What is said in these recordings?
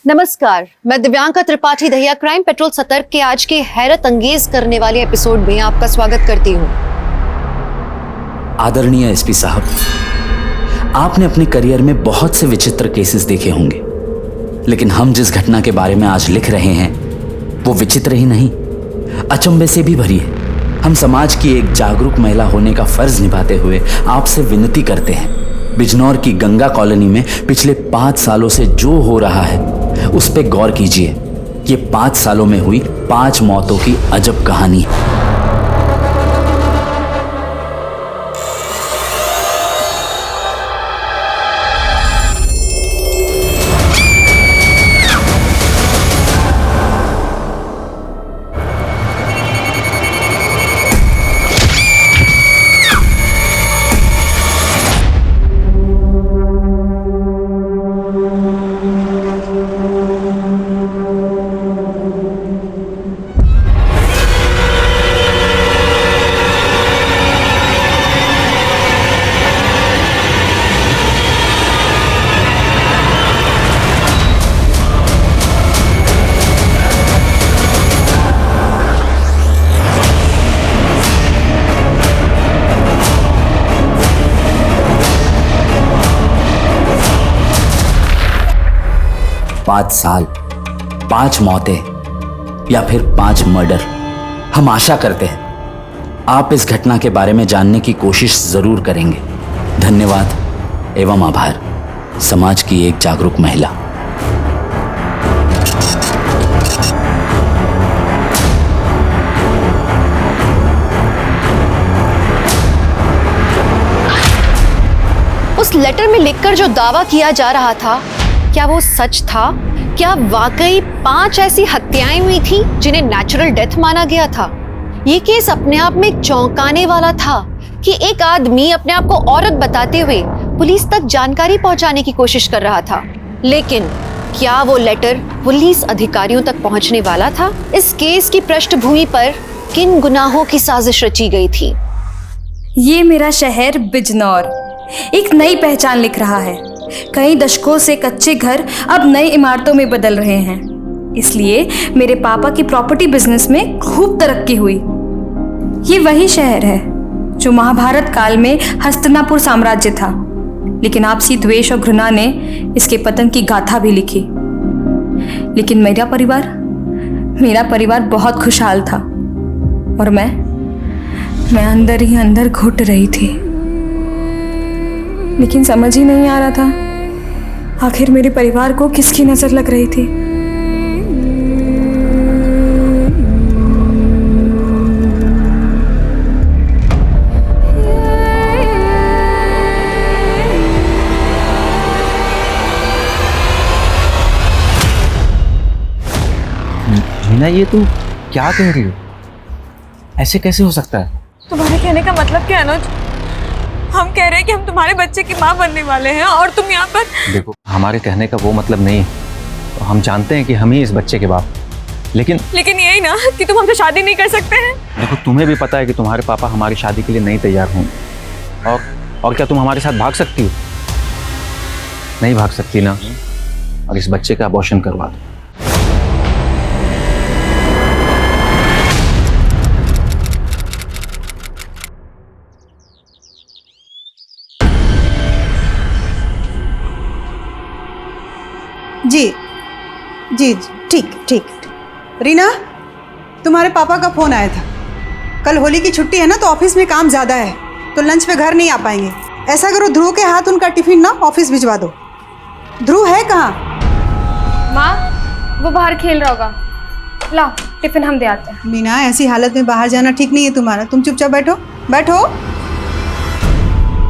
नमस्कार, मैं Divyanka Tripathi Dahiya crime petrol सतर्क के आज के हैरत अंगेज करने वाले एपिसोड में आपका स्वागत करती हूँ। आदरणीय एसपी साहब, आपने अपने करियर में बहुत से विचित्र केसेस देखे होंगे, लेकिन हम जिस घटना के बारे में आज लिख रहे हैं वो विचित्र ही नहीं, अचंभे से भी भरी है। हम समाज की एक जागरूक महिला होने का फर्ज निभाते हुए आपसे विनती करते हैं, बिजनौर की गंगा कॉलोनी में पिछले 5 सालों से जो हो रहा है उस पे गौर कीजिए। ये 5 सालों में हुई 5 मौतों की अजब कहानी है। पाँच साल, 5 मौतें या फिर 5 मर्डर। हम आशा करते हैं आप इस घटना के बारे में जानने की कोशिश जरूर करेंगे। धन्यवाद एवं आभार। समाज की एक जागरूक महिला। उस लेटर में लिखकर जो दावा किया जा रहा था, क्या वो सच था? क्या वाकई 5 ऐसी हत्याएं हुई थी जिन्हें नेचुरल डेथ माना गया था? ये केस अपने आप में चौंकाने वाला था कि एक आदमी अपने आप को औरत बताते हुए पुलिस तक जानकारी पहुंचाने की कोशिश कर रहा था। लेकिन क्या वो लेटर पुलिस अधिकारियों तक पहुंचने वाला था? इस केस की पृष्ठभूमि पर किन गुनाहों की साजिश रची गई थी? ये मेरा शहर बिजनौर एक नई पहचान लिख रहा है। कई दशकों से कच्चे घर अब नई इमारतों में बदल रहे हैं। इसलिए मेरे पापा की प्रॉपर्टी बिजनेस में खूब तरक्की हुई। ये वही शहर है जो महाभारत काल में हस्तिनापुर साम्राज्य था, लेकिन आपसी द्वेष और घृणा ने इसके पतन की गाथा भी लिखी। लेकिन मेरा परिवार बहुत खुशहाल था और मैं अंदर ही अंदर घुट रही थी। लेकिन समझ ही नहीं आ रहा था आखिर मेरे परिवार को किसकी नजर लग रही थी। मीना, ये तू क्या कह रही हो? ऐसे कैसे हो सकता है? तुम्हारे कहने का मतलब क्या है अनुज? हम कह रहे हैं कि हम तुम्हारे बच्चे की माँ बनने वाले हैं और तुम यहाँ पर। देखो, हमारे कहने का वो मतलब नहीं है। हम जानते हैं कि हम ही इस बच्चे के बाप, लेकिन यही ना कि तुम हमसे शादी नहीं कर सकते हैं। देखो, तुम्हें भी पता है कि तुम्हारे पापा हमारी शादी के लिए नहीं तैयार होंगे। और क्या तुम हमारे साथ भाग सकती हो? नहीं भाग सकती ना। और इस बच्चे का अबॉर्शन करवा दो। जी जी ठीक। रीना, तुम्हारे पापा का फ़ोन आया था। कल होली की छुट्टी है ना, तो ऑफिस में काम ज़्यादा है, तो लंच पे घर नहीं आ पाएंगे। ऐसा करो, ध्रुव के हाथ उनका टिफिन ना ऑफिस भिजवा दो। ध्रुव है कहाँ? माँ, वो बाहर खेल रहा होगा। लाओ टिफिन हम दे आते हैं। मीना, ऐसी हालत में बाहर जाना ठीक नहीं है तुम्हारा। तुम चुपचाप बैठो।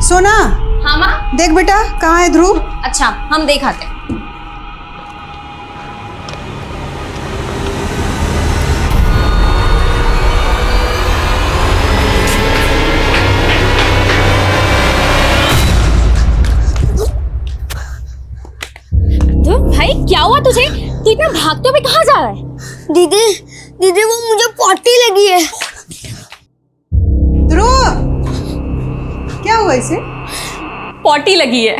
सोना। हाँ माँ। देख बेटा, कहाँ है ध्रुव? अच्छा, हम देख आते हैं। भाई क्या हुआ तुझे? तू इतना भागते हुए कहाँ जा रहा है? दीदी वो मुझे पॉटी लगी है। ध्रुव, क्या हुआ इसे? पॉटी लगी है।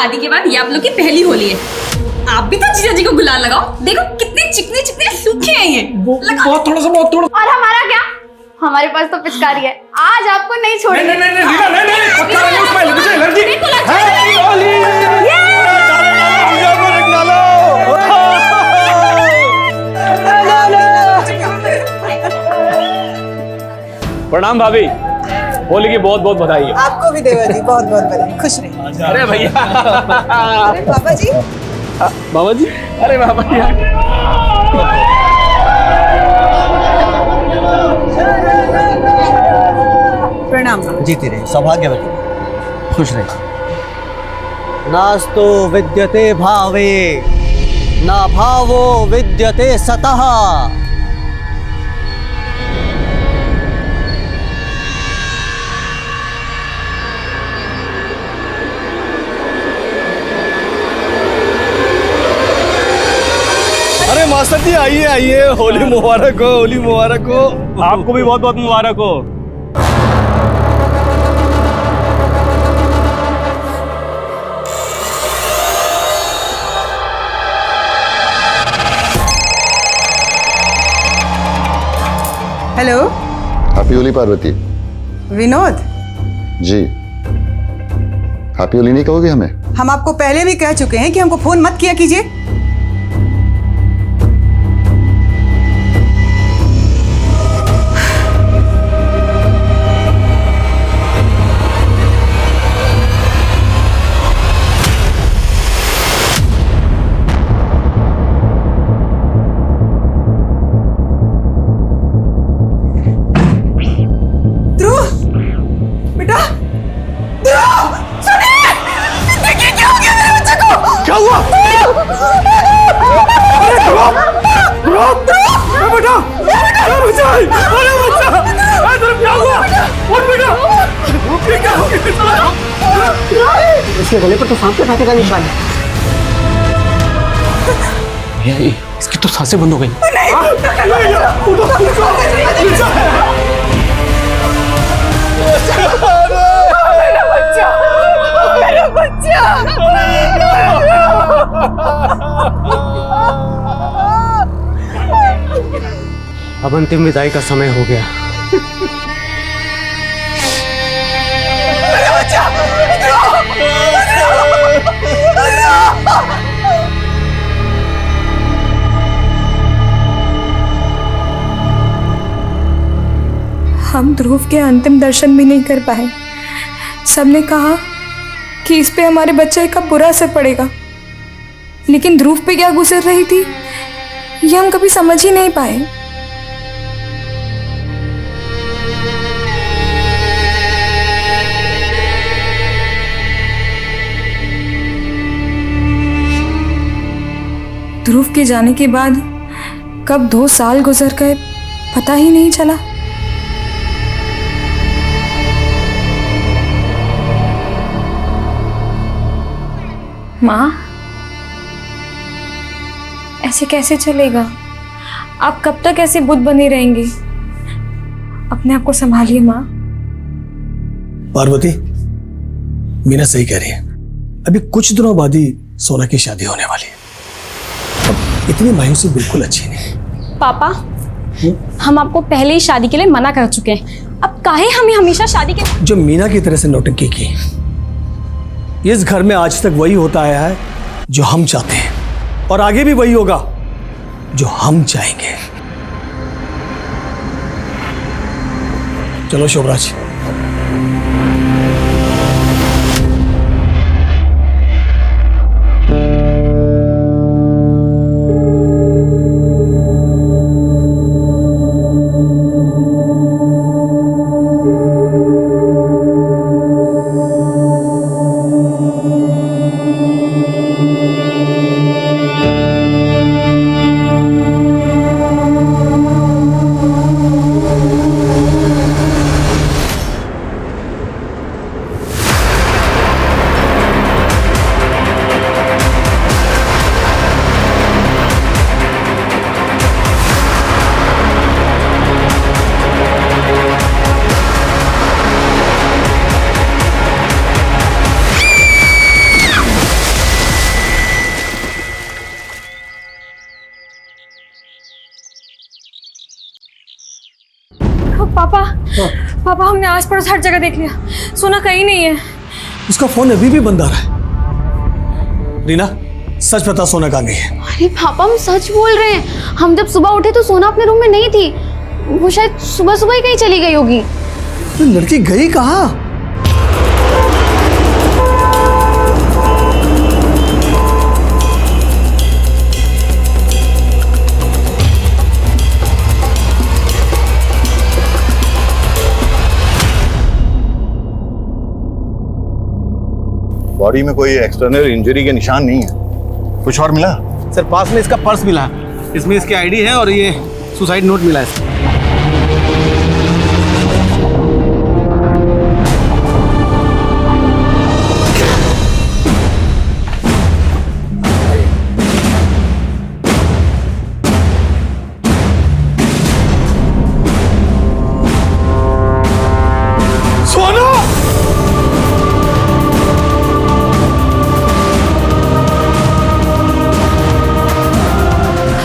शादी के बाद ये आप लोग की पहली होली है। आप भी तो जीजा जी को गुलाल लगाओ। देखो कितने चिकने चिकने सूखे हैं ये। बहुत थोड़ा सा, बहुत थोड़ा। और हमारा क्या? हमारे पास तो पिचकारी है, आज आपको नहीं छोड़ेंगे। नहीं, रीना, नहीं, पक्का नहीं, उसमें मुझे एलर्जी। हैप्पी होली! प्रणाम भाभी, होली की बहुत बहुत बधाई है। आपको भी देवा जी बहुत बहुत बधाई, खुश रहिए। अरे भैया, अरे बाबा जी, बाबा जी, अरे बाबा जी, प्रणाम। जीती रहे, सौभाग्यवती रहे, खुश रहे। नास्तु विद्यते भावे, ना भावो विद्यते सतः। अरे मास्टर जी, आइए आइए, होली मुबारक हो, होली मुबारक हो। आपको भी बहुत बहुत मुबारक हो। Hello, happy Holi Parvati Vinod. जी, हैप्पी होली नहीं कहोगे हमें? हम आपको पहले भी कह चुके हैं कि हमको फोन मत किया कीजिए। इसके गले पर तो सांप के कांटे का निशान है। इसकी तो सांसें बंद हो गई। अब अंतिम विदाई का समय हो गया। हम ध्रुव के अंतिम दर्शन भी नहीं कर पाए। सबने कहा कि इस पे हमारे बच्चे का बुरा असर पड़ेगा, लेकिन ध्रुव पे क्या गुजर रही थी ये हम कभी समझ ही नहीं पाए। ध्रुव के जाने के बाद कब 2 साल गुजर गए पता ही नहीं चला। माँ, ऐसे कैसे चलेगा? आप कब तक ऐसे बुद्ध बने रहेंगे? अपने आप को संभालिए माँ। पार्वती, मीना सही कह रही है। अभी कुछ दिनों बाद ही सोना की शादी होने वाली है। अब इतनी मायूसी बिल्कुल अच्छी नहीं। पापा, हम आपको पहले ही शादी के लिए मना कर चुके हैं। अब काहे हमें हमेशा शादी के। जो मीना की तरह से नौटंकी की, इस घर में आज तक वही होता आया है जो हम चाहते हैं, और आगे भी वही होगा जो हम चाहेंगे। चलो शोभराज। पापा पापा हमने आस पड़ोस हर जगह देख लिया, सोना कहीं नहीं है। उसका फोन अभी भी बंद आ रहा है। रीना सच बता, सोना कहाँ गई है? अरे पापा हम सच बोल रहे हैं, हम जब सुबह उठे तो सोना अपने रूम में नहीं थी, वो शायद सुबह सुबह ही कहीं चली गई होगी। तो लड़की गई कहाँ? बॉडी में कोई एक्सटर्नल इंजरी के निशान नहीं है। कुछ और मिला? सर पास में इसका पर्स मिला है, इसमें इसकी आईडी है और ये सुसाइड नोट मिला है।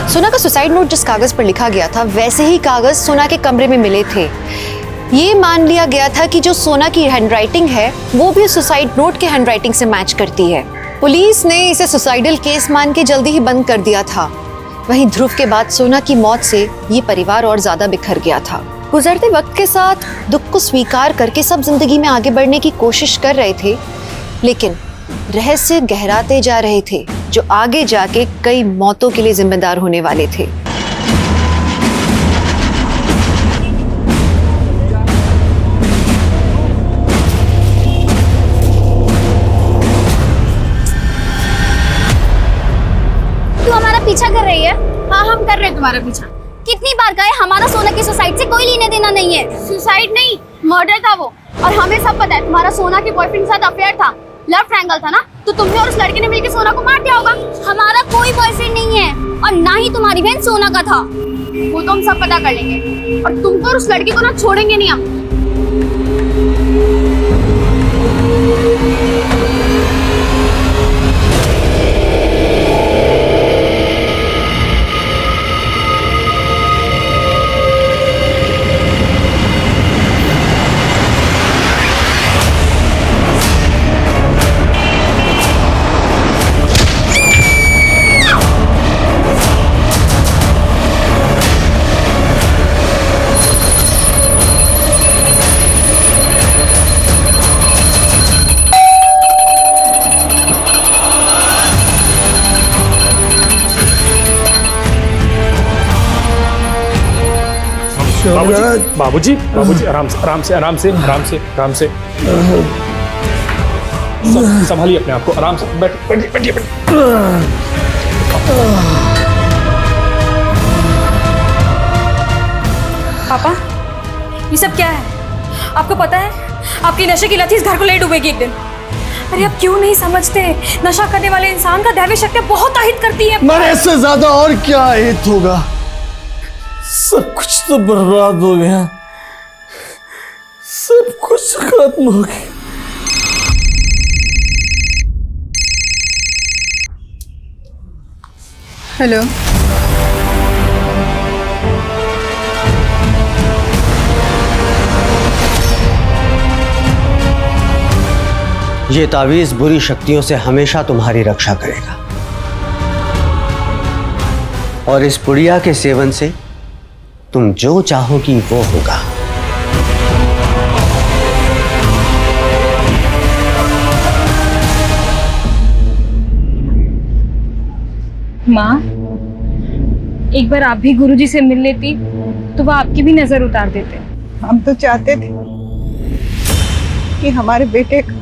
सोना का सुसाइड नोट जिस कागज पर लिखा गया था वैसे ही कागज सोना के कमरे में मिले थे। ये मान लिया गया था कि जो सोना की हैंडराइटिंग है वो भी सुसाइड नोट के हैंडराइटिंग से मैच करती है। पुलिस ने इसे सुसाइडल केस मान के जल्दी ही बंद कर दिया था। वहीं ध्रुव के बाद सोना की मौत से ये परिवार और ज्यादा बिखर गया था। गुजरते वक्त के साथ दुख को स्वीकार करके सब जिंदगी में आगे बढ़ने की कोशिश कर रहे थे, लेकिन रहस्य गहराते जा रहे थे जो आगे जाके कई मौतों के लिए जिम्मेदार होने वाले थे। तू हमारा पीछा कर रही है? हाँ हम कर रहे हैं तुम्हारा पीछा। कितनी बार कहे हमारा सोना की सुसाइड से कोई लेने देना नहीं है। सुसाइड नहीं, मर्डर था वो, और हमें सब पता है तुम्हारा सोना के बॉयफ्रेंड के साथ अफेयर था, लव ट्रायंगल था ना, तो तुमने और उस लड़के ने मिलकर सोना को मार दिया होगा। हमारा कोई बॉयफ्रेंड नहीं है और ना ही तुम्हारी बहन सोना का था, वो तो हम सब पता कर लेंगे, और तुमको और उस लड़के को ना छोड़ेंगे नहीं हम। बाबूजी बाबूजी आराम से आराम से आराम से आराम से आराम से संभालिए अपने आप को, आराम से बैठिए बैठिए। पापा ये सब क्या है? आपको पता है आपकी नशे की लत इस घर को ले डूबेगी एक दिन। अरे आप क्यों नहीं समझते, नशा करने वाले इंसान का दैवी शक्ति बहुत अहित करती है। मरे से ज्यादा और क्या अहित होगा? सब कुछ तो बर्बाद हो गया, सब कुछ खत्म हो गया। हेलो, ये तावीज बुरी शक्तियों से हमेशा तुम्हारी रक्षा करेगा और इस पुड़िया के सेवन से तुम जो चाहोगी वो होगा। माँ, एक बार आप भी गुरुजी से मिल लेती तो वो आपकी भी नजर उतार देते। हम तो चाहते थे कि हमारे बेटे का,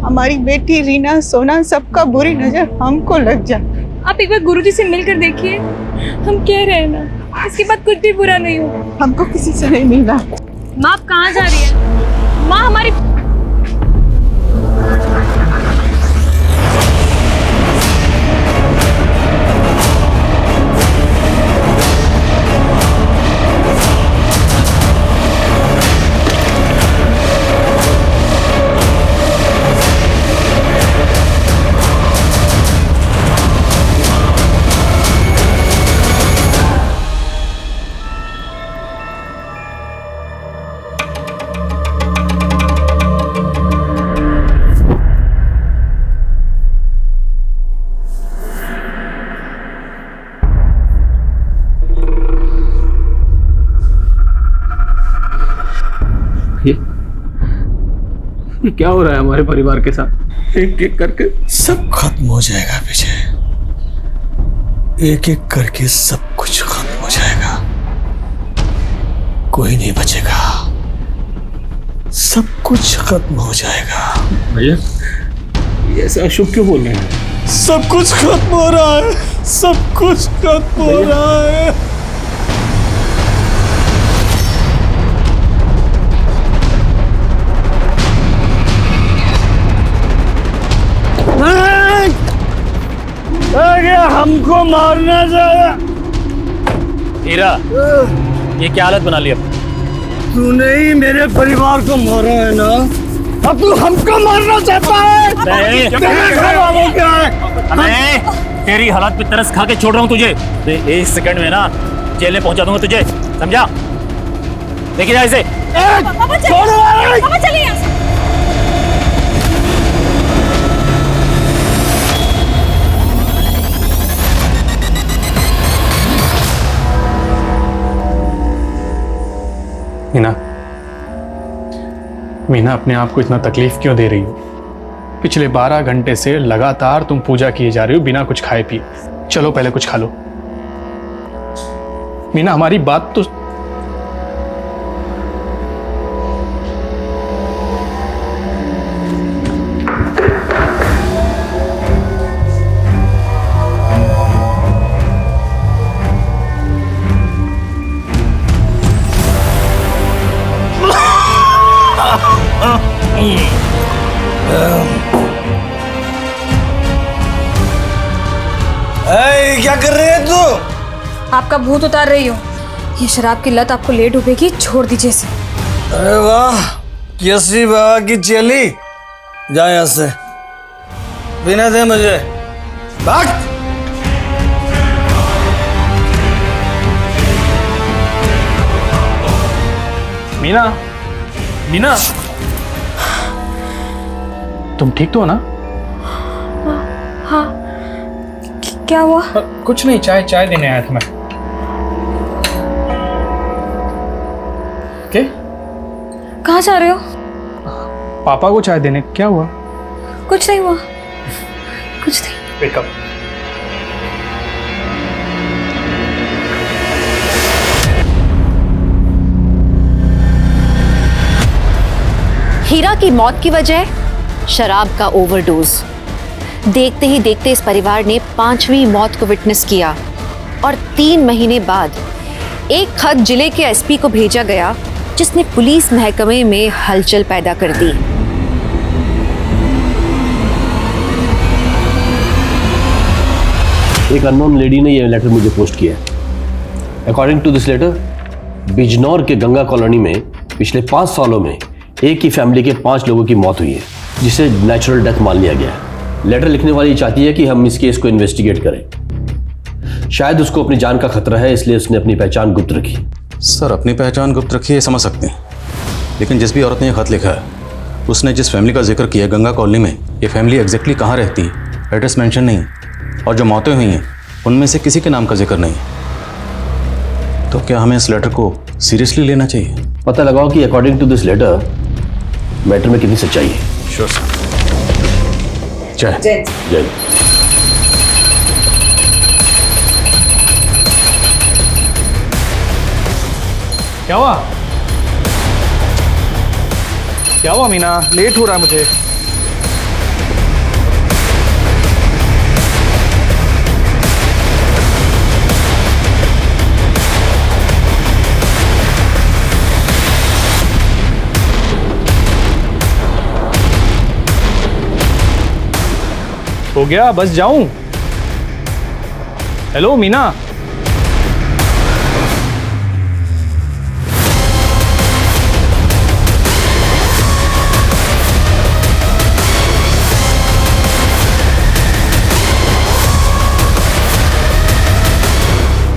हमारी बेटी रीना, सोना, सबका बुरी नजर हमको लग जाए। आप एक बार गुरुजी से मिलकर देखिए, हम कह रहे हैं ना, इसके बाद कुछ भी बुरा नहीं हो। हमको किसी से नहीं मिलना। माँ आप कहाँ जा रही है? माँ हमारी ये क्या हो रहा है हमारे परिवार के साथ? एक एक करके सब खत्म हो जाएगा विजय, एक एक करके सब कुछ खत्म हो जाएगा, कोई नहीं बचेगा, सब कुछ खत्म हो जाएगा। भैया ये ऐसा अशुभ क्यों बोल रहे हैं? सब कुछ खत्म हो रहा है, सब कुछ खत्म हो रहा है। हमको मारना चाहा। हीरा, ये क्या हालत बना ली अब? तूने ही मेरे परिवार को मारा है ना, अब तू हमको मारना चाहता है? नहीं। तेरे घर वालों क्या है? मैं तेरी हालत पे तरस खा के छोड़ रहा हूँ तुझे। एक सेकंड में ना जेल में पहुंचा दूंगा तुझे, समझा? देखिए जा इसे। पापा चलिए यहाँ से। मीना, मीना अपने आप को इतना तकलीफ क्यों दे रही हो? पिछले 12 घंटे से लगातार तुम पूजा किए जा रही हो बिना कुछ खाए पिए। चलो पहले कुछ खा लो। मीना हमारी बात तो क्या कर रहे है तू? आपका भूत उतार रही हो। ये शराब की लत आपको ले डूबेगी, छोड़ दीजिए इसे। अरे वाह, यसी बाबा की चेली, जा यहाँ से, बिना दे मुझे, भाग। मीना, मीना, तुम ठीक तो हो ना? हाँ, क्या हुआ? कुछ नहीं, चाय देने आया था मैं। क्या? कहाँ जा रहे हो? पापा को चाय देने। क्या हुआ? कुछ नहीं हुआ, कुछ नहीं। वेकअप। हीरा की मौत की वजह शराब का ओवरडोज। देखते ही देखते इस परिवार ने 5वीं मौत को विटनेस किया और 3 महीने बाद एक खत जिले के एसपी को भेजा गया, जिसने पुलिस महकमे में हलचल पैदा कर दी। एक अननोन लेडी ने यह लेटर मुझे पोस्ट किया है। According to this letter, Bijnor के गंगा कॉलोनी में पिछले 5 सालों में एक ही फैमिली के 5 लोगों की मौत हुई है, जिसे नेचुरल डेथ मान लिया गया है। लेटर लिखने वाली चाहती है कि हम इस केस को इन्वेस्टिगेट करें। शायद उसको अपनी जान का खतरा है, इसलिए उसने अपनी पहचान गुप्त रखी। सर, अपनी पहचान गुप्त रखी है समझ सकते हैं, लेकिन जिस भी औरत ने यह खत लिखा है उसने जिस फैमिली का जिक्र किया गंगा कॉलोनी में, ये फैमिली एग्जैक्टली कहाँ रहती है, एड्रेस मेंशन नहीं, और जो मौतें हुई हैं उनमें से किसी के नाम का जिक्र नहीं। तो क्या हमें इस लेटर को सीरियसली लेना चाहिए? पता लगाओ कि according to this letter matter में कितनी सच्चाई है। Sure sir. जय जय। क्या हुआ? क्या हुआ मीना? लेट हो रहा है मुझे। हो गया, बस जाऊं? हेलो मीना।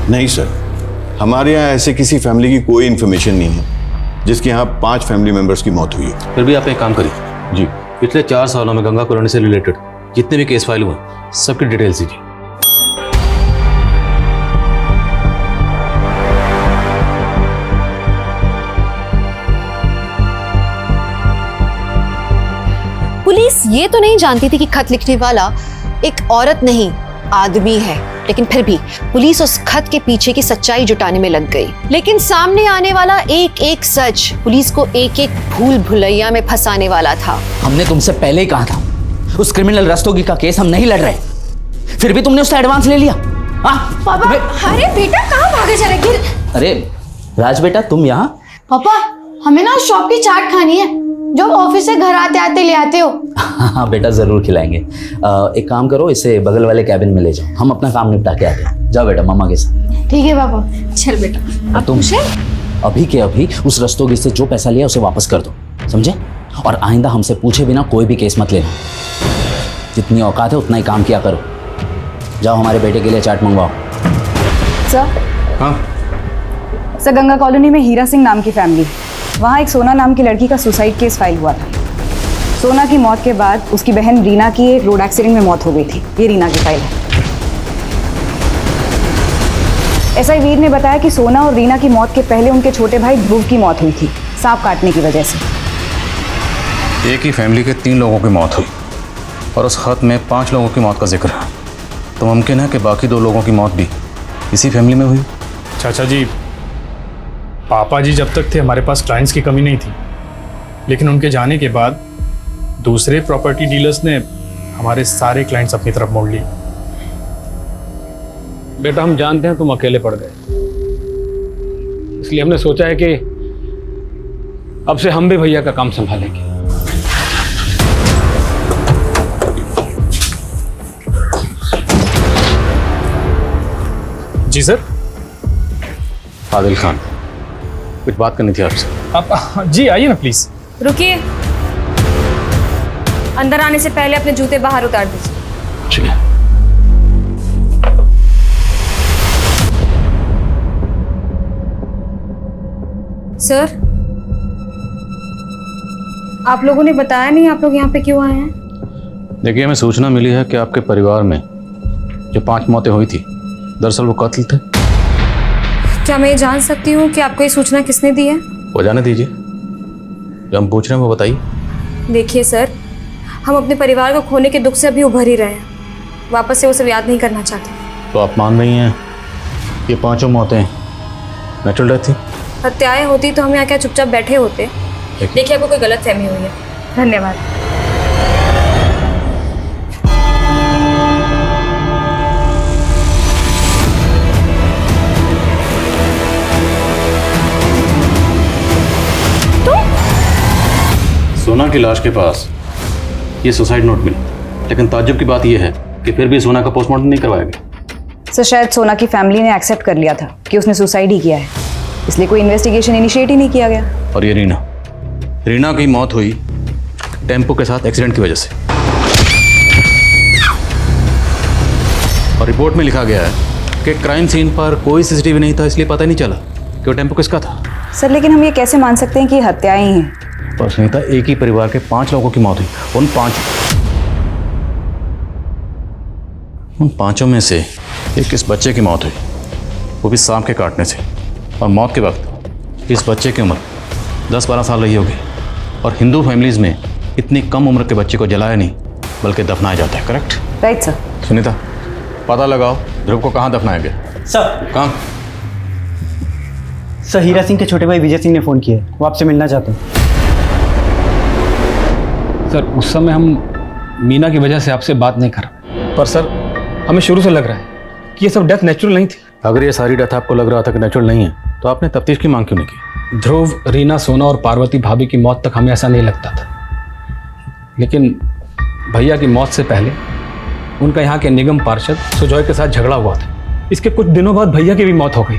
नहीं सर, हमारे यहाँ ऐसे किसी फैमिली की कोई इन्फॉर्मेशन नहीं है जिसके यहाँ 5 फैमिली मेंबर्स की मौत हुई है। फिर भी आप एक काम करिए जी, पिछले 4 सालों में गंगा कॉलोनी से रिलेटेड जितने भी केस फाइल हुए सबकी डिटेल्स दीजिए। ये तो नहीं जानती थी कि खत लिखने वाला एक औरत नहीं आदमी है, लेकिन फिर भी पुलिस उस खत के पीछे की सच्चाई जुटाने में लग गई। लेकिन सामने आने वाला एक एक सच पुलिस को एक एक भूल भुलैया में फंसाने वाला था। हमने तुमसे पहले ही कहा था उस क्रिमिनल रस्तोगी का केस हम नहीं लड़ रहे, फिर भी तुमने उसका एडवांस ले लिया। पापा, अरे बेटा कहाँ भागे जा रहे? अरे राज बेटा तुम यहाँ? पापा हमें ना शॉप की चाट खानी है जो ऑफिस से घर आते आते ले आते हो। हाँ बेटा जरूर खिलाएंगे। एक काम करो, इसे बगल वाले कैबिन में ले जाओ, हम अपना काम निपटा के आते हैं। जाओ बेटा मम्मा के साथ। ठीक है पापा। चल बेटा। अब तुम अभी के अभी उस रस्तोगी से जो पैसा लिया उसे वापस कर दो, समझे? और आइंदा हमसे पूछे बिना कोई भी केस मत लेना। जितनी औकात है उतना ही काम किया करो। जाओ हमारे बेटे के लिए चाट मंगवाओ। सर। हाँ सर, गंगा कॉलोनी में हीरा सिंह नाम की फैमिली, वहाँ एक सोना नाम की लड़की का सुसाइड केस फाइल हुआ था। सोना की मौत के बाद उसकी बहन रीना की एक रोड एक्सीडेंट में मौत हो गई थी। ये रीना की फाइल है। एसआई वीर ने बताया कि सोना और रीना की मौत के पहले उनके छोटे भाई ध्रुव की मौत हुई थी, सांप काटने की वजह से। एक ही फैमिली के 3 लोगों की मौत हुई और उस खत में 5 लोगों की मौत का जिक्र है, तो मुमकिन है कि बाकी 2 लोगों की मौत भी इसी फैमिली में हुई। चाचा जी, पापा जी जब तक थे हमारे पास क्लाइंट्स की कमी नहीं थी, लेकिन उनके जाने के बाद दूसरे प्रॉपर्टी डीलर्स ने हमारे सारे क्लाइंट्स अपनी तरफ मोड़ लिए। बेटा हम जानते हैं तुम अकेले पड़ गए, इसलिए हमने सोचा है कि अब से हम भी भैया का काम संभालेंगे। जी सर। आदिल खान, कुछ बात करनी थी आपसे। आप जी आइए ना प्लीज। रुकिए, अंदर आने से पहले अपने जूते बाहर उतार दीजिए। ठीक है। सर, आप लोगों ने बताया नहीं आप लोग यहाँ पे क्यों आए हैं? देखिए, हमें सूचना मिली है कि आपके परिवार में जो 5 मौतें हुई थी दरअसल वो कत्ल थे। क्या मैं ये जान सकती हूँ कि आपको ये सूचना किसने दी है? वो जाने दीजिए, जो हम पूछ रहे हैं वो बताइए। देखिए सर, हम अपने परिवार को खोने के दुख से अभी उभर ही रहे हैं, वापस से वो सब याद नहीं करना चाहते। तो आप मान रही हैं ये 5 मौतें नेचुरल डेथ थी? हत्याएं होती तो हम यहाँ क्या चुपचाप बैठे होते? देखिए आपको कोई गलत फहमी हुई है। धन्यवाद। सोना की लाश के पास ये सुसाइड नोट मिला, लेकिन ताज्जुब की बात यह है कि फिर भी सोना का पोस्टमार्टम नहीं करवाया गया। सर, शायद सोना की फैमिली ने एक्सेप्ट कर लिया था कि उसने सुसाइड ही किया है, इसलिए कोई इन्वेस्टिगेशन इनिशिएट ही नहीं किया गया। और ये रीना की मौत हुई टेम्पो के साथ एक्सीडेंट की वजह से, और रिपोर्ट में लिखा गया है कि क्राइम सीन पर कोई सीसीटीवी नहीं था, इसलिए पता नहीं चला कि वो टेम्पो किसका था। सर, लेकिन हम ये कैसे मान सकते हैं कि ये हत्याएं ही हैं? पर सुनीता, एक ही परिवार के 5 लोगों की मौत हुई, उन पांचों में से एक इस बच्चे की मौत हुई, वो भी सांप के काटने से। और मौत के वक्त इस बच्चे की उम्र 10-12 साल रही होगी। और हिंदू फैमिलीज में इतनी कम उम्र के बच्चे को जलाया नहीं बल्कि दफनाया जाता है। करेक्ट? Right sir. सुनीता, पता लगाओ ध्रुव को कहाँ दफनाया गया। सर। कहाँ? सर, हीरा सिंह के छोटे भाई विजय सिंह ने फ़ोन किया है, वो आपसे मिलना चाहते हैं। सर, उस समय हम मीना की वजह से आपसे बात नहीं कर रहे, पर सर हमें शुरू से लग रहा है कि ये सब डेथ नेचुरल नहीं थी। अगर ये सारी डेथ आपको लग रहा था कि नेचुरल नहीं है तो आपने तफ्तीश की मांग क्यों नहीं की? ध्रुव, रीना, सोना और पार्वती भाभी की मौत तक हमें ऐसा नहीं लगता था, लेकिन भैया की मौत से पहले उनका यहाँ के निगम पार्षद सुजॉय के साथ झगड़ा हुआ था। इसके कुछ दिनों बाद भैया की भी मौत हो गई।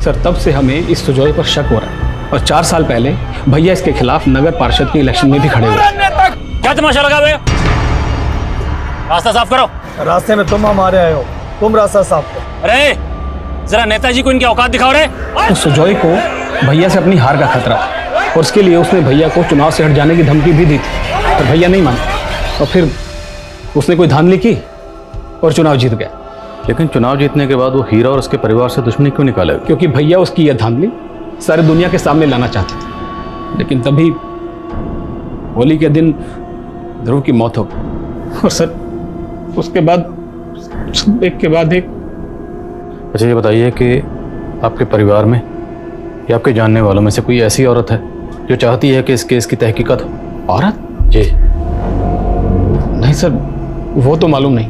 सर, तब से हमें इस सुजॉय पर शक हो रहा है, और 4 साल पहले भैया इसके खिलाफ नगर पार्षद के इलेक्शन में भी खड़े हुए। क्या तमाशा लगा बे? रास्ता साफ करो। रास्ते में तुम हमारे आए हो, तुम रास्ता साफ करो। अरे जरा नेताजी को इनकी औकात दिखाओ रे। तो सुजॉय को भैया से अपनी हार का खतरा, और उसके लिए उसने भैया को चुनाव से हट जाने की धमकी भी दी थी, तो भैया नहीं माना, और फिर उसने कोई धांधली की और चुनाव जीत गया। लेकिन चुनाव जीतने के बाद वो हीरा और उसके परिवार से दुश्मनी क्यों निकाले? क्योंकि भैया उसकी यह धांधली सारी दुनिया के सामने लाना चाहते थे। लेकिन तभी होली के दिन ध्रुव की मौत हो और सर उसके बाद एक के बाद एक। अच्छा ये बताइए कि आपके परिवार में या आपके जानने वालों में से कोई ऐसी औरत है जो चाहती है कि इस केस की तहकीकात हो? औरत? जी नहीं सर, वो तो मालूम नहीं,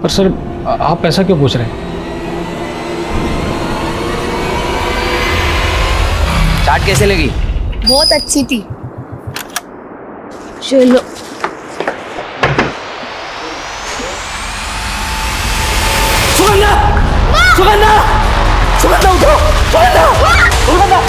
पर सर आप ऐसा क्यों पूछ रहे हैं? चाट कैसे लगी? बहुत अच्छी थी। चलो सुगंधा! सुगंधा! सुगंधा उठो! सुगंधा! सुगंधा!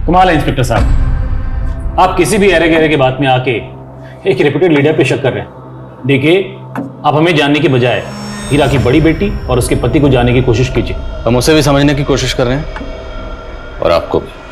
कमाल है इंस्पेक्टर साहब, आप किसी भी एरे गहरे की बात में आके एक रेप्यूटेड लीडर पे शक कर रहे हैं। देखिए, आप हमें जानने की बजाय हीरा की बड़ी बेटी और उसके पति को जानने की कोशिश कीजिए। हम उसे भी समझने की कोशिश कर रहे हैं और आपको भी।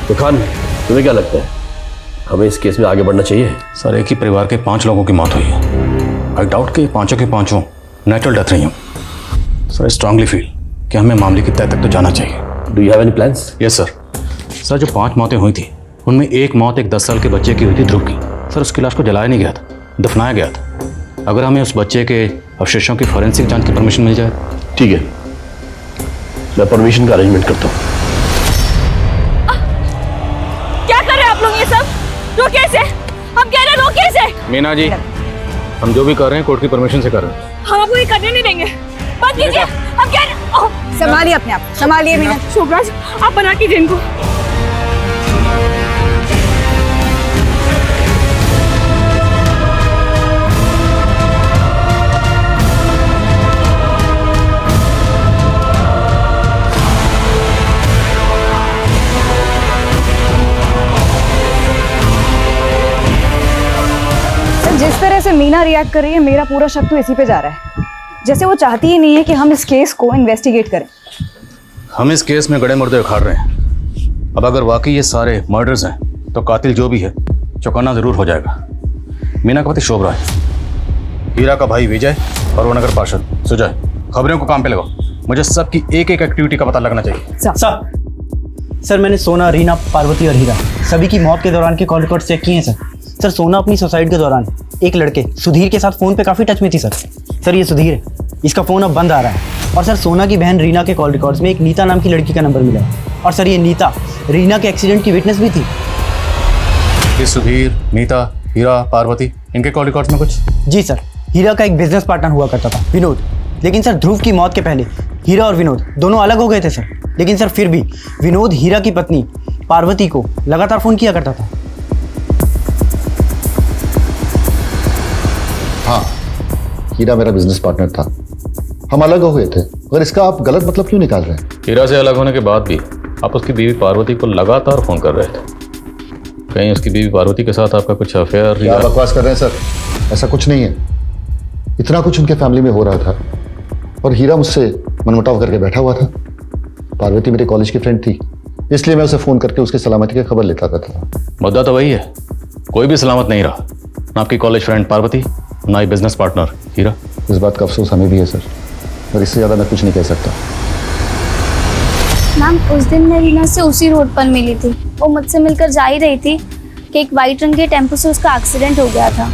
तो खान, तुम्हें क्या लगता है हमें इस केस में आगे बढ़ना चाहिए? सर एक ही परिवार के 5 लोगों की मौत हुई है। आई डाउट कि पांचों के पांचों नेचुरल डेथ रही हूँ। सर आई स्ट्रांगली फील कि हमें मामले की तह तक तो जाना चाहिए। Do you have any plans? Yes sir. Sir जो 5 मौतें हुई थी उनमें एक मौत एक 10 साल के बच्चे की हुई थी, ध्रुव की। सर उसकी लाश को जलाया नहीं गया था, दफनाया गया था। अगर हमें उस बच्चे के अवशेषों की फॉरेंसिक जांच की परमिशन मिल जाए। ठीक है, मैं परमिशन का अरेंजमेंट करता हूँ। क्या कर रहे हैं आप लोग ये सब? रोके इसे, हम कह रहे हैं रोके इसे। मीना जी, हम जो भी कर रहे हैं कोर्ट की परमिशन से कर रहे हैं। हम आपको ये करने नहीं देंगे, बंद कीजिए। हम कह रहे हैं। संभालिए अपने आप, संभालिए मीना। शोभराज, आप बना कीजिए इनको। जिस तरह से मीना रिएक्ट कर रही है, मेरा पूरा शक तो इसी पे जा रहा है, जैसे वो चाहती ही नहीं है कि हम इस केस को इन्वेस्टिगेट करें। हम इस केस में गड़े मुर्दे उखाड़ रहे हैं। अब अगर वाकई ये सारे मर्डर्स हैं तो कातिल जो भी है चौकन्ना जरूर हो जाएगा। मीना का पति शोभराज, हीरा का भाई विजय और वो नगर पार्षद सुजय, खबरों को काम पे लगाओ। मुझे सबकी एक एक एक्टिविटी का पता लगना चाहिए। सर मैंने सोना, रीना, पार्वती और हीरा सभी की मौत के दौरान के कॉल रिकॉर्ड चेक किए हैं सर। सर सोना अपनी सुसाइड के दौरान एक लड़के सुधीर के साथ फ़ोन पे काफ़ी टच में थी सर ये सुधीर है, इसका फ़ोन अब बंद आ रहा है। और सर सोना की बहन रीना के कॉल रिकॉर्ड्स में एक नीता नाम की लड़की का नंबर मिला है। और सर ये नीता रीना के एक्सीडेंट की विटनेस भी थी। ये सुधीर, नीता, हीरा, पार्वती, इनके कॉल रिकॉर्ड्स में कुछ? जी सर, हीरा का एक बिजनेस पार्टनर हुआ करता था विनोद, लेकिन सर ध्रुव की मौत के पहले हीरा और विनोद दोनों अलग हो गए थे सर। लेकिन सर फिर भी विनोद हीरा की पत्नी पार्वती को लगातार फ़ोन किया करता था। हाँ, हीरा मेरा बिजनेस पार्टनर था, हम अलग हो गए थे, और इसका आप गलत मतलब क्यों निकाल रहे हैं? हीरा से अलग होने के बाद भी आप उसकी बीवी पार्वती को लगातार फोन कर रहे थे। कहीं उसकी बीवी पार्वती के साथ आपका कुछ अफेयर? क्या बकवास कर रहे हैं सर, ऐसा कुछ नहीं है। इतना कुछ उनके फैमिली में हो रहा था और हीरा मुझसे मनमुटाव करके बैठा हुआ था। पार्वती मेरे कॉलेज की फ्रेंड थी, इसलिए मैं उसे फ़ोन करके उसकी सलामती की खबर लेता रहता था। मुद्दा तो वही है, कोई भी सलामत नहीं रहा, ना आपकी कॉलेज फ्रेंड पार्वती, ना ही बिजनेस पार्टनर हीरा। इस बात का अफसोस हमें भी है सर, और इससे ज़्यादा मैं कुछ नहीं कह सकता। मैम, उस दिन मैं रीना से उसी रोड पर मिली थी। वो मुझसे मिलकर जा ही रही थी कि एक वाइट रंग के टेम्पो से उसका एक्सीडेंट हो गया था।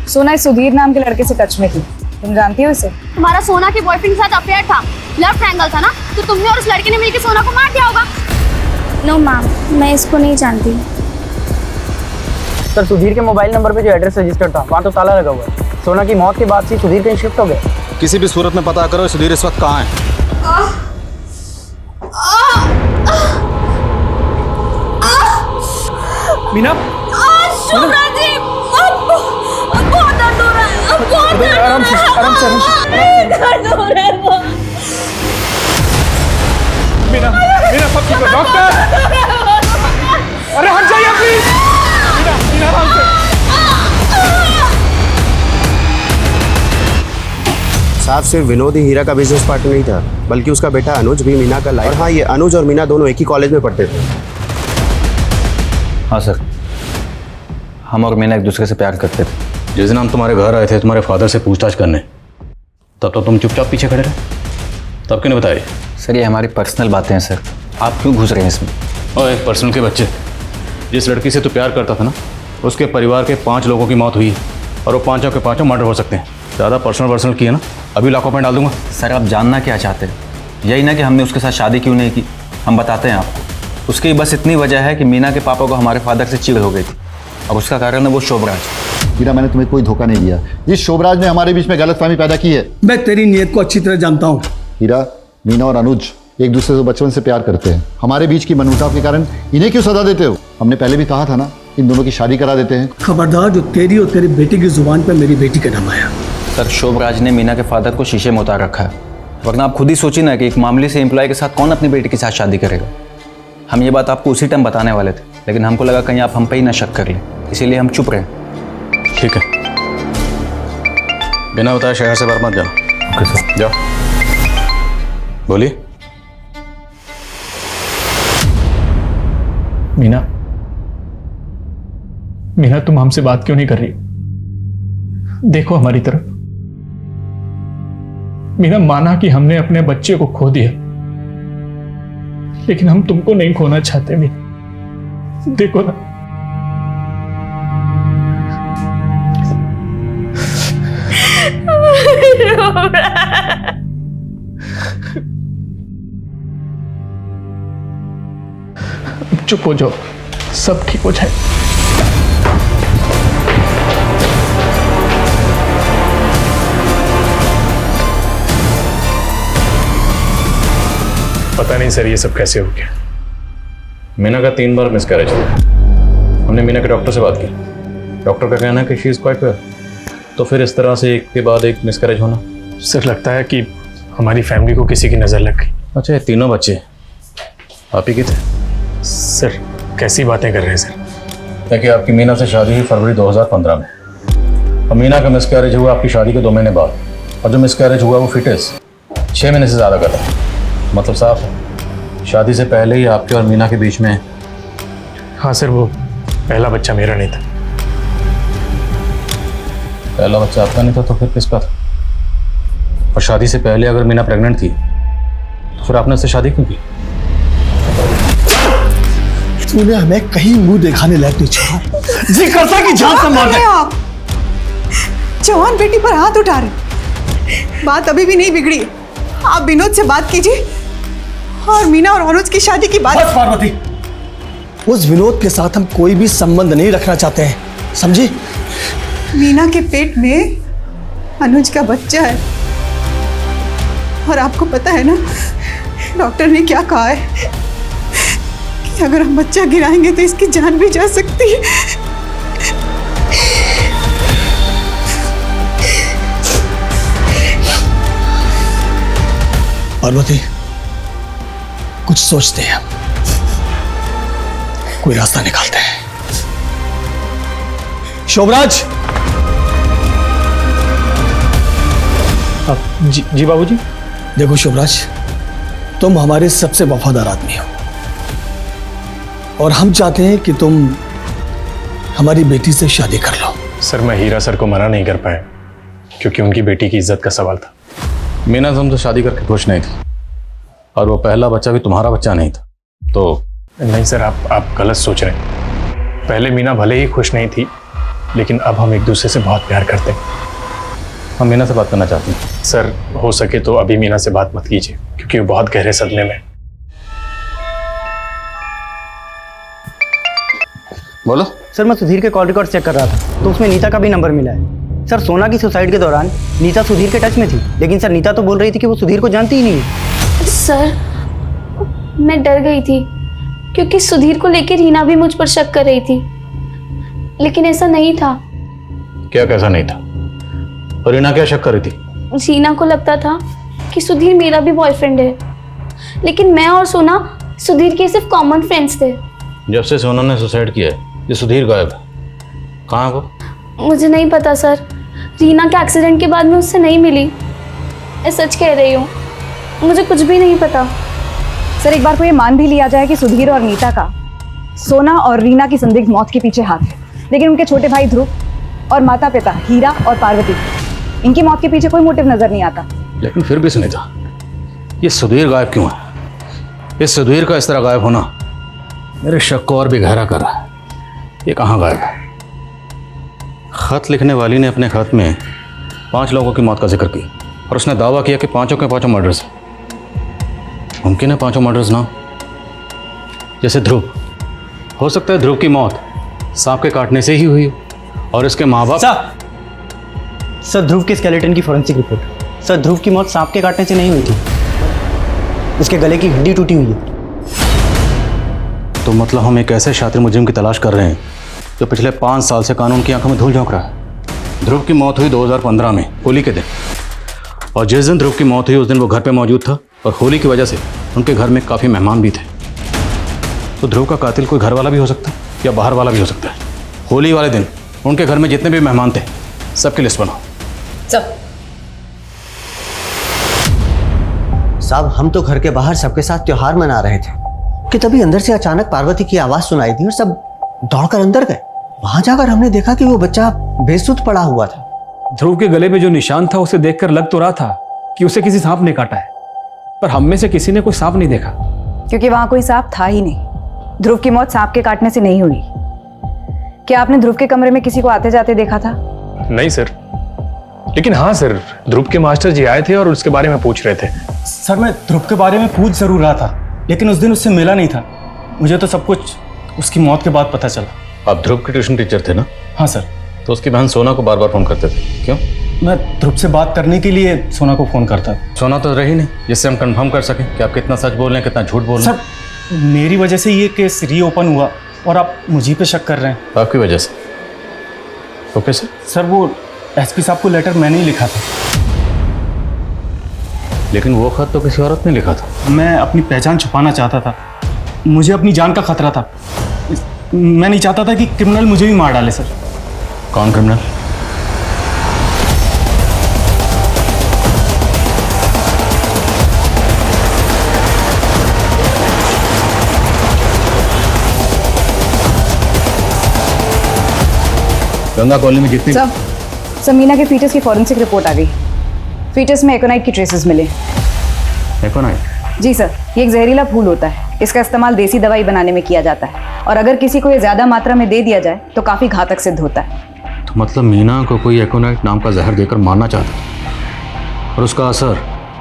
सोना इस सुधीर नाम के लड़के से टच में थी, तुम जानती हो इसे? तुम्हारा सोना के बॉयफ्रेंड के साथ अफेयर था, लव ट्रायंगल था ना, तो तुमने और उस लड़के ने मिलकर सोना को मार दिया होगा। नो मैम, मैं इसको नहीं जानती। सर सुधीर के मोबाइल नंबर पे जो एड्रेस रजिस्टर्ड था वहाँ तो ताला लगा हुआ है। सोना की मौत के बाद से सुधीर कहीं शिफ्ट हो गया। किसी भी सूरत में पता करो सुधीर इस वक्त कहाँ है। मीना, शुभराज जी, बहुत दर्द हो रहा है, बहुत दर्द आराम से, आराम से, आराम से। दर्द हो रहा है बहुत। मीना, मीना सब ठीक है, डॉक्टर। अरे हट जाइए प्लीज। मीना, मीना आराम से। साहब सिर्फ विनोद ही हीरा का बिजनेस पार्टनर नहीं था, बल्कि उसका बेटा अनुज भी मीना का लाइफ। हाँ, ये अनुज और मीना दोनों एक ही कॉलेज में पढ़ते थे। हाँ सर, हम और मीना एक दूसरे से प्यार करते थे। जिस दिन हम तुम्हारे घर आए थे तुम्हारे फादर से पूछताछ करने, तब तो तुम चुपचाप पीछे खड़े रहे। तब क्यों नहीं बताए? सर ये हमारी पर्सनल बातें हैं सर, आप क्यों घुस रहे हैं इसमें? और एक पर्सनल के बच्चे, जिस लड़की से तू प्यार करता था ना, उसके परिवार के 5 लोगों की मौत हुई और वो 5 के 5 मर्डर हो सकते हैं। ज़्यादा पर्सनल किया ना, अभी लाखों में डाल दूंगा। सर आप जानना क्या चाहते हैं? यही ना कि हमने उसके साथ शादी क्यों नहीं की। हम बताते हैं आपको। उसकी बस इतनी वजह है कि मीना के पापा को हमारे फादर से चिढ़ हो गई थी और उसका कारण है वो शोभराज। हीरा, मैंने तुम्हें कोई धोखा नहीं दिया। इस शोभराज ने हमारे बीच में गलतफहमी पैदा की है। मैं तेरी नीयत को अच्छी तरह जानता हूँ। हीरा, मीना और अनुज एक दूसरे से बचपन से प्यार करते हैं। हमारे बीच की मनमुटाव के कारण इन्हें क्यों सजा देते हो? हमने पहले भी कहा था ना, इन दोनों की शादी करा देते हैं। खबरदार जो तेरी और तेरी बेटी की जुबान पे मेरी बेटी का नाम आया। सर शोभराज ने मीना के फादर को शीशे में उतार रखा है, वरना आप खुद ही सोचिए ना कि एक मामूली से एम्प्लॉय के साथ कौन अपनी बेटी के साथ शादी करेगा। हम ये बात आपको उसी टाइम बताने वाले थे, लेकिन हमको लगा कहीं आप हम पे ही ना शक कर लें, इसीलिए हम चुप रहे। ठीक है, बिना बताए शहर से बाहर मत जाओ। Okay sir. जाओ। बोलिए। मीना, मीना तुम हमसे बात क्यों नहीं कर रही? देखो हमारी तरफ। मीना, माना कि हमने अपने बच्चे को खो दिया, लेकिन हम तुमको नहीं खोना चाहते। मीना देखो ना, चुप हो जाओ, सब ठीक हो जाए। पता नहीं सर ये सब कैसे हो गया। मीना का 3 बार मिसकैरेज हुआ। हमने मीना के डॉक्टर से बात की। डॉक्टर का कहना है कि शी इज़ क्वाइट वेल। तो फिर इस तरह से एक के बाद एक मिसकैरेज होना। सर लगता है कि हमारी फैमिली को किसी की नज़र लग गई। अच्छा, ये तीनों बच्चे आप ही के थे? सर कैसी बातें कर रहे हैं सर? देखिए, आपकी मीना से शादी हुई फरवरी 2015 में और मीना का मिसकैरेज हुआ आपकी शादी के 2 महीने बाद। और जो मिसकैरेज हुआ वो फिटेस 6 महीने से ज़्यादा का था। मतलब साफ है, शादी से पहले ही आपके और मीना के बीच में। हाँ सर, वो पहला बच्चा मेरा नहीं था। पहला बच्चा आपका नहीं था तो फिर किसका था? और शादी से पहले अगर मीना प्रेग्नेंट थी तो फिर आपने उससे शादी क्यों की? तूने हमें कहीं मुंह दिखाने लायक नहीं छोड़ा। जी करता कि जान से मार दे। आप जवान बेटी पर हाथ उठा रहे। बात अभी भी नहीं बिगड़ी। आप विनोद से बात कीजिए और मीना और अनुज की शादी की बात। बस पार्वती, उस विनोद के साथ हम कोई भी संबंध नहीं रखना चाहते हैं, समझी? मीना के पेट में अनुज का बच्चा है और आपको पता है ना डॉक्टर ने क्या कहा है कि अगर हम बच्चा गिराएंगे तो इसकी जान भी जा सकती है। पार्वती, कुछ सोचते हैं, कोई रास्ता निकालते हैं। शोभराज। जी बाबूजी। देखो शोभराज, तुम हमारे सबसे वफादार आदमी हो और हम चाहते हैं कि तुम हमारी बेटी से शादी कर लो। सर मैं हीरा सर को मना नहीं कर पाया क्योंकि उनकी बेटी की इज्जत का सवाल था। मीना तुमसे शादी करके खुश नहीं थी और वो पहला बच्चा भी तुम्हारा बच्चा नहीं था तो। नहीं सर, आप गलत सोच रहे हैं। पहले मीना भले ही खुश नहीं थी, लेकिन अब हम एक दूसरे से बहुत प्यार करते हैं। हम मीना से बात करना चाहते हैं। सर हो सके तो अभी मीना से बात मत कीजिए क्योंकि वो बहुत गहरे सदमे में। बोलो। सर मैं सुधीर के कॉल रिकॉर्ड चेक कर रहा था तो उसमें नीता का भी नंबर मिला है। सर सोना की सुसाइड के दौरान नीता सुधीर के टच में थी, लेकिन सर नीता तो बोल रही थी कि वो सुधीर को जानती ही नहीं है। सर मैं डर गई थी क्योंकि सुधीर को लेकर रीना भी मुझ पर शक कर रही थी, लेकिन ऐसा नहीं था। क्या कैसा नहीं था? और रीना क्या शक कर रही थी? रीना को लगता था कि सुधीर मेरा भी बॉयफ्रेंड है, लेकिन मैं और सोना सुधीर के सिर्फ कॉमन फ्रेंड्स थे। जब से सोना ने सुसाइड किया है ये सुधीर गायब है। कहाँ है वो? मुझे नहीं पता सर, रीना के एक्सीडेंट के बाद मैं उससे नहीं मिली। मैं सच कह रही हूँ, मुझे कुछ भी नहीं पता। सर एक बार को ये मान भी लिया जाए कि सुधीर और नीता का सोना और रीना की संदिग्ध मौत के पीछे हाथ है, लेकिन उनके छोटे भाई ध्रुव और माता पिता हीरा और पार्वती, इनकी मौत के पीछे कोई मोटिव नजर नहीं आता। लेकिन फिर भी सुनीता, ये सुधीर गायब क्यों है? ये सुधीर का इस तरह गायब होना मेरे शक को और भी गहरा कर रहा है। ये कहाँ गायब है? खत लिखने वाली ने अपने खत में 5 लोगों की मौत का जिक्र किया और उसने दावा किया कि 5 के 5 मर्डर्स हैं। मुमकिन है 5 मर्डर्स ना, जैसे ध्रुव। हो सकता है ध्रुव की मौत सांप के काटने से ही हुई और इसके माँ बाप। सर ध्रुव के स्केलेटन की फॉरेंसिक रिपोर्ट। सर ध्रुव की मौत सांप के काटने से नहीं हुई थी, उसके गले की हड्डी टूटी हुई है। तो मतलब हम एक ऐसे शातिर मुजरिम की तलाश कर रहे हैं जो पिछले 5 साल से कानून की आंखों में धूल झोंक रहा है। ध्रुव की मौत हुई 2015 में होली के दिन, और जिस दिन ध्रुव की मौत हुई उस दिन वो घर पे मौजूद था और होली की वजह से उनके घर में काफ़ी मेहमान भी थे। तो ध्रुव का कातिल कोई घर वाला भी हो सकता है या बाहर वाला भी हो सकता है। होली वाले दिन उनके घर में जितने भी मेहमान थे सबकी लिस्ट बनाओ। साहब हम तो घर के बाहर सबके साथ त्योहार मना रहे थे कि तभी अंदर से अचानक पार्वती की आवाज सुनाई दी और सब दौड़कर अंदर गए। वहां जाकर हमने देखा कि वो बच्चा बेसुध पड़ा हुआ था। ध्रुव के गले में जो निशान था उसे देखकर लग तो रहा था कि उसे किसी सांप ने काटा है, पर हम में से किसी ने कोई सांप नहीं देखा, क्योंकि वहां कोई सांप था ही नहीं। ध्रुव की मौत सांप के काटने से नहीं हुई। क्या आपने ध्रुव के कमरे में किसी को आते जाते देखा था? नहीं सर, लेकिन हाँ सर, ध्रुव के मास्टर जी आए थे और उसके बारे में पूछ रहे थे। सर मैं ध्रुव के बारे में पूछ जरूर रहा था, लेकिन उस दिन उससे मिला नहीं था। मुझे तो सब कुछ उसकी मौत के बाद पता चला। आप ध्रुव के ट्यूशन टीचर थे ना? हाँ सर। तो उसकी बहन सोना को बार बार फोन करते थे, क्यों? मैं ध्रुव से बात करने के लिए सोना को फोन करता था। सोना तो रही नहीं जिससे हम कंफर्म कर सकें कि आप कितना सच बोल रहे हैं कितना झूठ बोल रहे हैं। सर मेरी वजह से ये केस रीओपन हुआ और आप मुझे पे शक कर रहे हैं। आपकी वजह से? Okay sir. सर वो एसपी साहब को लेटर मैंने ही लिखा था। लेकिन वो खत तो किसी औरत ने लिखा था। मैं अपनी पहचान छुपाना चाहता था, मुझे अपनी जान का खतरा था। मैं नहीं चाहता था कि क्रिमिनल मुझे भी मार डाले। सर कौन क्रिमिनल? गंगा कॉलोनी में जितनी सर मीना के फीटस की फॉरेंसिक रिपोर्ट आ गई। फीटस में एकोनाइट की ट्रेसेस मिले। एकोनाइट? जी सर, ये एक जहरीला फूल होता है। इसका इस्तेमाल देसी दवाई बनाने में किया जाता है और अगर किसी को ये ज्यादा मात्रा में दे दिया जाए तो काफी घातक सिद्ध होता है। तो मतलब मीना को कोई एकोनाइट नाम का जहर देकर मारना चाहता था और उसका असर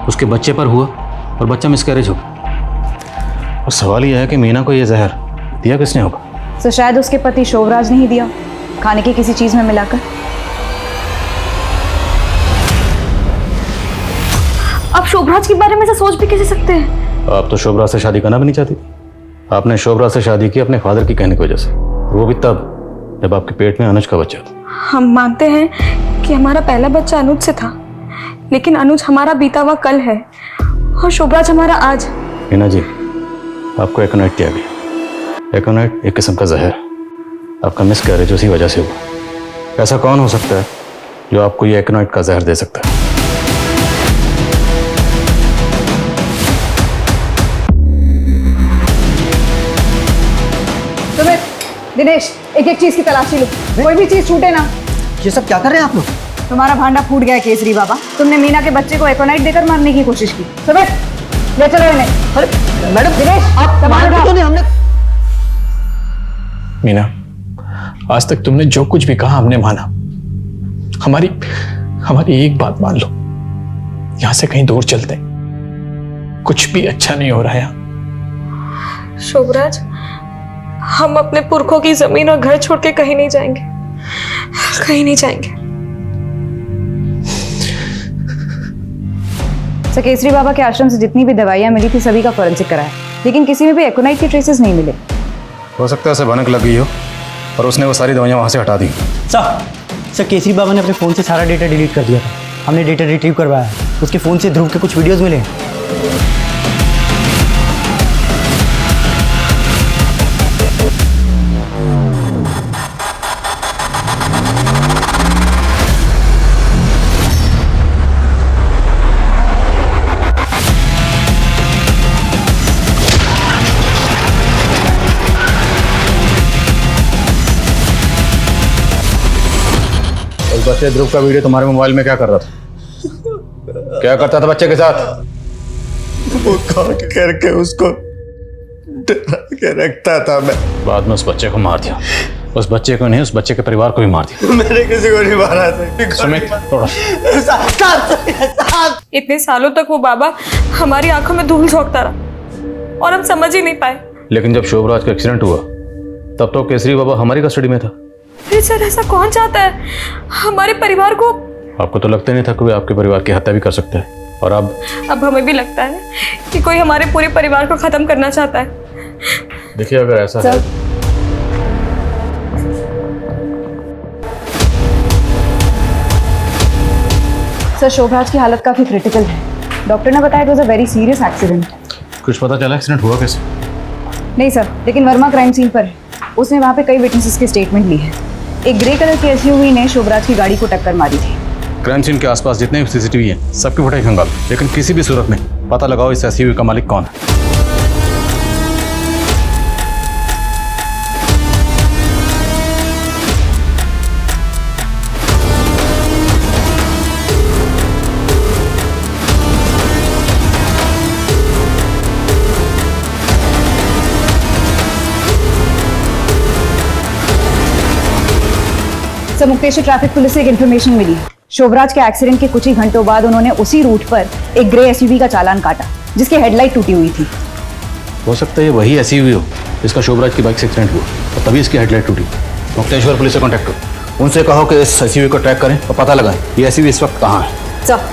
उसके बच्चे पर हुआ और बच्चा मिसकैरेज हो गया। और सवाल यह है कि मीना को यह जहर दिया किसने होगा? तो शायद उसके पति शोभराज ने ही दिया, खाने की किसी चीज में मिलाकर। आप शोभराज के बारे में से सोच भी कैसे सकते हैं? आप तो शोभराज से शादी करना भी नहीं चाहती। आपने शोभराज से शादी की अपने फादर की कहने की वजह से, वो भी तब जब आपके पेट में अनुज का बच्चा था। हम मानते हैं कि हमारा पहला बच्चा अनुज से था, लेकिन अनुज हमारा बीता हुआ कल है और शोभराज हमारा आज। मीना जी, आपको एकोनाइट दिया गया। एकोनाइट एक किस्म का जहर, आपका मिसकैरेज उसी वजह से हुआ। ऐसा कौन हो सकता है जो आपको ये एकोनाइट का जहर दे सकता है? दिनेश, एक एक चीज की तलाशी लो, कोई भी चीज छूटे ना। ये सब क्या कर रहे हैं आप लोग? तुम्हारा भांडा फूट गया केसरी बाबा। तुमने मीना के बच्चे को एकोनाइट देकर मारने की कोशिश की। सुबह ले चलो इन्हें। अरे मैडम, दिनेश आप सामान उठाओ। नहीं हमने। मीना, आज तक तुमने जो कुछ भी कहा हमने माना। हमारी एक बात मान लो, यहां से कहीं दूर चलते हैं। कुछ भी अच्छा नहीं हो रहा है। शोभराज, हम अपने पुरखों की जमीन और घर छोड़ के कहीं नहीं जाएंगे, कहीं नहीं जाएंगे। सर केसरी बाबा के आश्रम से जितनी भी दवाइयाँ मिली थी सभी का फॉरेंसिक कराया, लेकिन किसी में भी एकोनाइट के ट्रेसेस नहीं मिले। हो सकता है उसे भनक लग गई हो और उसने वो सारी दवाइयाँ वहाँ से हटा दी। सर केसरी बाबा ने अपने फ़ोन से सारा डेटा डिलीट कर दिया था। हमने डेटा रिट्रीव करवाया है। उसके फ़ोन से ध्रुव के कुछ वीडियोज़ मिले हैं। बच्चे ध्रुव का वीडियो तुम्हारे मोबाइल में क्या कर रहा था? क्या करता था बच्चे के साथ? वो काट करके उसको डरा के रखता था मैं। बाद में उस बच्चे को मार दिया। उस बच्चे को नहीं, उस बच्चे के परिवार को भी मार दिया। मैंने किसी को नहीं मारा था। सुमित थोड़ा इतने सालों तक वो बाबा हमारी आंखों में धूल झोंकता रहा और हम समझ ही नहीं पाए। लेकिन जब शोभराज का एक्सीडेंट हुआ तब तो केसरी बाबा हमारी कस्टडी में था। फिर सर ऐसा कौन चाहता है हमारे परिवार को? आपको तो लगता नहीं था कि आपके परिवार की हत्या भी कर सकता है, और अब हमें भी लगता है कि कोई हमारे पूरे परिवार को खत्म करना चाहता है। देखिए अगर ऐसा है सर शोभराज की हालत काफ़ी क्रिटिकल है। डॉक्टर ने बताया it was a very serious accident. कुछ पता चला एक्सीडेंट हुआ कैसे? नहीं सर, लेकिन वर्मा क्राइम सीन पर है। उसने वहाँ पे कई विटनेसेस के स्टेटमेंट ली है। एक ग्रे कलर की एसयूवी ने शोभराज की गाड़ी को टक्कर मारी थी। क्राइम सीन के आसपास जितने भी सीसीटीवी हैं सबकी फुटेज खंगालो, लेकिन किसी भी सूरत में पता लगाओ इस एसयूवी का मालिक कौन है। सर मुक्तेश्वर ट्रैफिक पुलिस से एक इन्फॉर्मेशन मिली। शोभराज के एक्सीडेंट के कुछ ही घंटों बाद उन्होंने उसी रूट पर एक ग्रे एसयूवी का चालान काटा जिसकी हेडलाइट टूटी हुई थी। हो सकता है ये वही एसयूवी हो जिसका शोभराज की बाइक से एक्सीडेंट हुआ और तभी इसकी हेडलाइट टूटी। मुक्तेश्वर पुलिस से कॉन्टैक्ट करो, उनसे कहो कि इस एसयूवी को ट्रैक करें और पता लगाएं ये एसयूवी इस वक्त कहाँ है। सर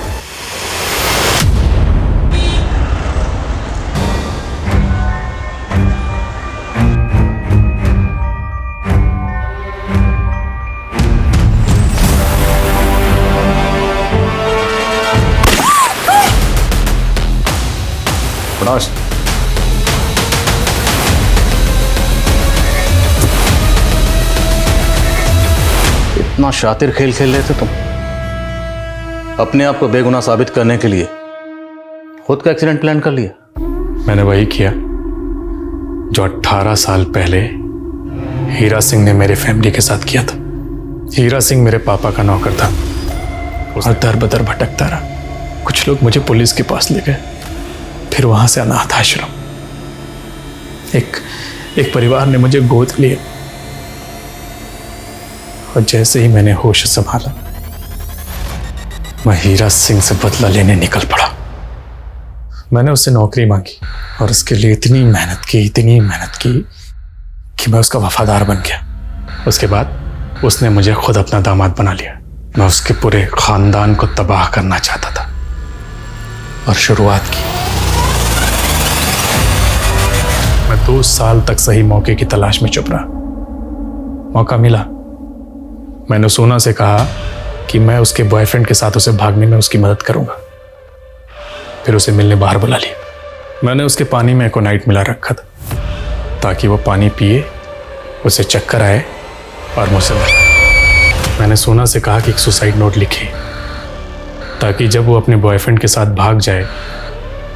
इतना शातिर खेल खेल रहे थे तुम, अपने आप को बेगुनाह साबित करने के लिए खुद का एक्सीडेंट प्लान कर लिया। मैंने वही किया जो 18 साल पहले हीरा सिंह ने मेरे फैमिली के साथ किया था। हीरा सिंह मेरे पापा का नौकर था और दर बदर भटकता रहा। कुछ लोग मुझे पुलिस के पास ले गए, फिर वहां से अनाथ आश्रम। एक परिवार ने मुझे गोद लिया और जैसे ही मैंने होश संभाला मैं हीरा सिंह से बदला लेने निकल पड़ा। मैंने उससे नौकरी मांगी और उसके लिए इतनी मेहनत की कि मैं उसका वफादार बन गया। उसके बाद उसने मुझे खुद अपना दामाद बना लिया। मैं उसके पूरे खानदान को तबाह करना चाहता था और शुरुआत की। मैं 2 साल तक सही मौके की तलाश में चुप रहा। मौका मिला, मैंने सोना से कहा कि मैं उसके बॉयफ्रेंड के साथ उसे भागने में उसकी मदद करूंगा। फिर उसे मिलने बाहर बुला लिया। मैंने उसके पानी में एकोनाइट मिला रखा था ताकि वो पानी पिए, उसे चक्कर आए और मुझसे लड़े। मैंने सोना से कहा कि एक सुसाइड नोट लिखे ताकि जब वो अपने बॉयफ्रेंड के साथ भाग जाए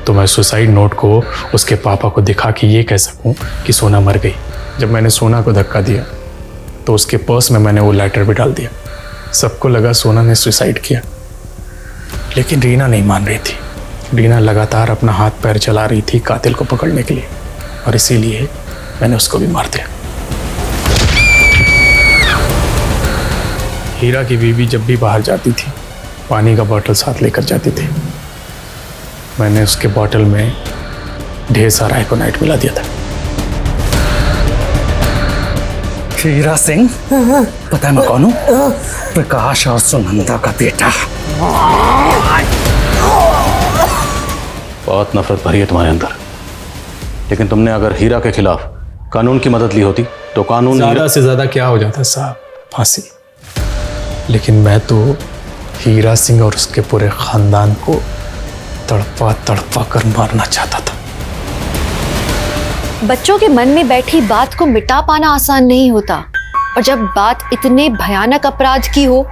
तो मैं सुसाइड नोट को उसके पापा को दिखा के ये कह सकूं कि सोना मर गई। जब मैंने सोना को धक्का दिया तो उसके पर्स में मैंने वो लेटर भी डाल दिया। सबको लगा सोना ने सुसाइड किया, लेकिन रीना नहीं मान रही थी। रीना लगातार अपना हाथ पैर चला रही थी कातिल को पकड़ने के लिए, और इसीलिए मैंने उसको भी मार दिया। हीरा की बीवी जब भी बाहर जाती थी पानी का बोतल साथ लेकर जाती थी। मैंने उसके बोतल में ढेर सारा एकोनाइट मिला दिया था। हीरा सिंह, पता है मैं कौन हूँ? प्रकाश और सुनंदा का बेटा। बहुत नफरत भरी है तुम्हारे अंदर, लेकिन तुमने अगर हीरा के खिलाफ कानून की मदद ली होती तो कानून ज्यादा से ज्यादा क्या हो जाता साहब? फांसी। लेकिन मैं तो हीरा सिंह और उसके पूरे खानदान को तड़पा तड़पा कर मारना चाहता था। बच्चों के मन में बैठी बात को मिटा पाना आसान नहीं होता, और जब बात इतने भयानक अपराध की हो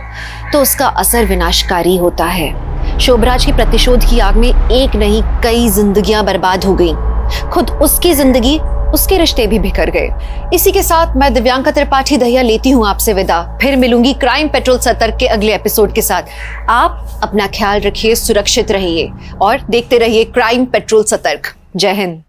तो उसका असर विनाशकारी होता है। शोभराज की प्रतिशोध की आग में एक नहीं कई जिंदगियां बर्बाद हो गईं। खुद उसकी जिंदगी, उसके रिश्ते भी बिखर गए। इसी के साथ मैं दिव्यांका त्रिपाठी दहिया लेती हूँ आपसे विदा। फिर मिलूंगी क्राइम पेट्रोल सतर्क के अगले एपिसोड के साथ। आप अपना ख्याल रखिए, सुरक्षित रहिए और देखते रहिए क्राइम पेट्रोल सतर्क। जय हिंद।